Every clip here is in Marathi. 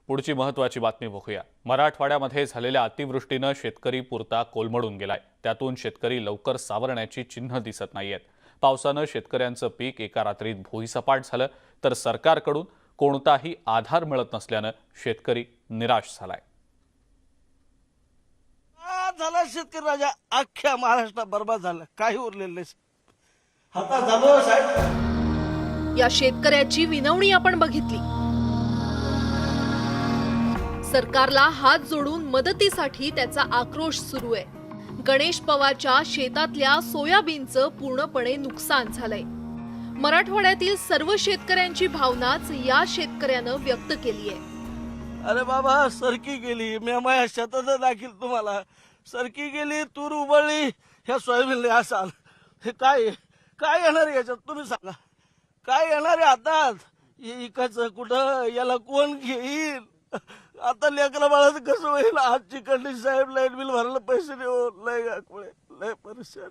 पुढची महत्त्वाची बातमी बघूया। मराठवाड्यामध्ये झालेल्या अतिवृष्टीने शेतकरी पुरता कोलमडून गेलाय। त्यातून शेतकरी लवकर सावरण्याची चिन्ह दिसत नाहीयेत। पावसाने शेतकऱ्यांचं पीक एका रात्रीत भुईसपाट झालं, तर सरकारकडून कोणताही आधार मिळत नसल्याने शेतकरी निराश झालाय। झाला शेतकरी राजा अख्ख्या महाराष्ट्रात बर्बाद झाला, काही उरलेलं नाही। आता झालो साहेब, या शेतकऱ्याची विनवणी आपण बघितली। सरकारला हात जोडून मदतीसाठी त्याचा आक्रोश सुरू आहे। गणेश पवारच्या शेतातल्या सोयाबीनचं पूर्णपणे नुकसान झालंय। मराठवाड्यातील सर्व शेतकऱ्यांची भावनाच या शेतकऱ्यानं व्यक्त केली आहे। अरे बाबा, सरकी गेली, मी माझ्या शेतात दाखील तुम्हाला सरकी गेली, तूर उबळली, ह्या सोयाबीनला असाल हे काय काय येणार याच्यात तुम्ही सांगा, काय येणार आहे हातात? इकायचं कुठं, याला कोण घेईल? आता लेकरा बाळाचं कसं होईल? आजची कंडिशन साहेब, लाईट बिल भरायला पैसे देऊ, लय गाकुळे, लय परेशान,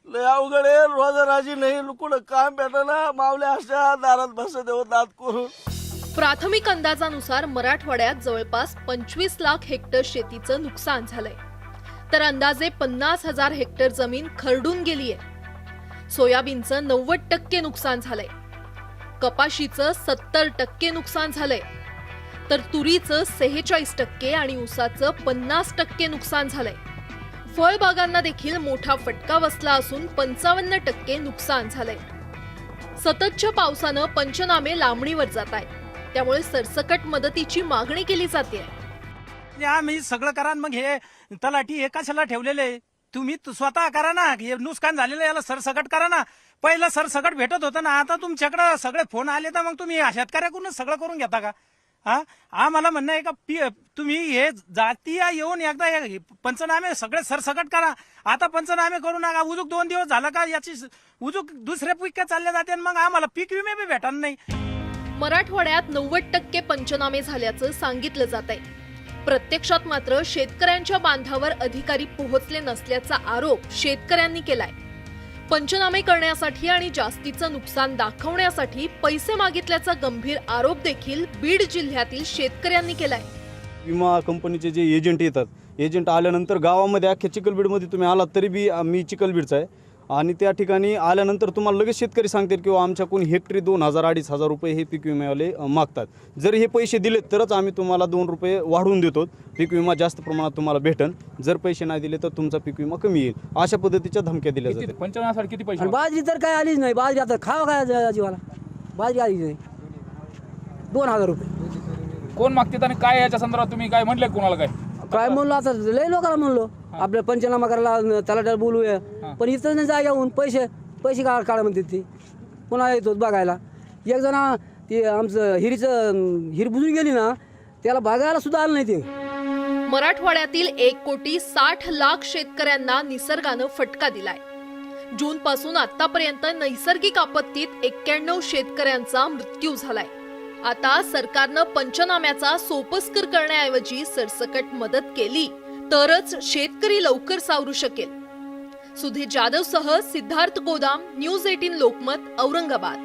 लय अवघड आहे। रोजराजी नाही, कुठं काम भेटना, मावल्या अशा दारात बसत देऊ दात करून। प्राथमिक अंदाजानुसार मराठवाड्यात जवळपास 25 लाख हेक्टर शेतीचं नुकसान झालंय, तर अंदाजे 50,000 हेक्टर जमीन खरडून गेलीये। सोयाबीनचं 90% नुकसान झालंय, कपाशीचं 70% नुकसान झालंय, तर तुरीचं 46% आणि ऊसाचं 50% नुकसान झालंय। फळबागांना देखील मोठा फटका बसला असून 55% नुकसान झालंय। सततच्या पावसानं पंचनामे लांबणीवर जात आहेत, त्यामुळे सरसकट मदतीची मागणी केली जाते। आम्ही सगळं करा, मग हे तलाठी हे कशाला ठेवलेले? तुम्ही स्वतः करा ना, हे नुकसान झालेलं याला सरसकट करा ना। पहिलं सरसकट भेटत होतं ना, आता तुमच्याकडे सगळे फोन आले तर मग तुम्ही शेतकऱ्याकडूनच सगळं करून घेता का? आम्हाला म्हणणं आहे का तुम्ही हे जातीय येऊन एकदा पंचनामे सगळे सरसकट करा। आता पंचनामे करू नका, उजूक 2 दिवस झाला का याची उजूक दुसऱ्या पिकं चालले जाते, मग आम्हाला पीक विमे बी भेटणार नाही। मराठवाड्यात 90% पंचनामे झाल्याचं सांगितलं जात आहे। प्रत्यक्षात मात्र शेतकऱ्यांच्या बांधावर अधिकारी पोहोचले नसल्याचा आरोप शेतकऱ्यांनी केलाय। पंचनामे करण्यासाठी आणि जास्तीचं नुकसान दाखवण्यासाठी पैसे मागितल्याचा गंभीर आरोप देखील बीड जिल्ह्यातील शेतकऱ्यांनी केलाय। विमा कंपनीचे जे एजंट येतात, एजंट आल्यानंतर गावामध्ये अख्ख्या चिखलबीडमध्ये तुम्ही आलात तरी बी मी चिखलबीडचा आहे, आणि त्या ठिकाणी आल्यानंतर तुम्हाला लगेच शेतकरी सांगतील किंवा आमच्याकडून हेक्टरी 2,000-2,500 रुपये हे पीक विम्यावाले मागतात। जर हे पैसे दिलेत तरच आम्ही तुम्हाला 2 रुपये वाढवून देतो, पीक विमा जास्त प्रमाणात तुम्हाला भेटन, जर पैसे नाही दिले तर तुमचा पीक विमा कमी येईल, अशा पद्धतीच्या धमक्या दिल्या जातात। पंचनाम्यासाठी किती पैसे? बाजरी तर काय आलीच नाही, बाजरी आता खावा काय जीवाला, बाजरी आलीच नाही। 2,000 रुपये कोण मागतात आणि काय याच्या संदर्भात तुम्ही काय म्हणले? कोणाला काय म्हणलो? आता लय लोकांना म्हणलो आपल्या पंचनामा करायला, त्याला बोलूया, पण इथं नाही जाग्याहून पैसे काढा म्हणते ती, पुन्हा येतो बघायला। एक जण ते आमचं हिर बुजून गेली ना, त्याला बघायला सुद्धा आलं नाही ते। मराठवाड्यातील 1,60,00,000 शेतकऱ्यांना निसर्गानं फटका दिलाय। जून पासून आतापर्यंत नैसर्गिक आपत्तीत 91 शेतकऱ्यांचा मृत्यू झालाय। आता सरकारनं पंचनाम्याचा सोपस्कर करण्याऐवजी सरसकट मदत केली तरच शेतकरी लवकर सावरू शकेल। सुधीर जाधव सह सिद्धार्थ गोदाम, न्यूज 18 लोकमत, औरंगाबाद।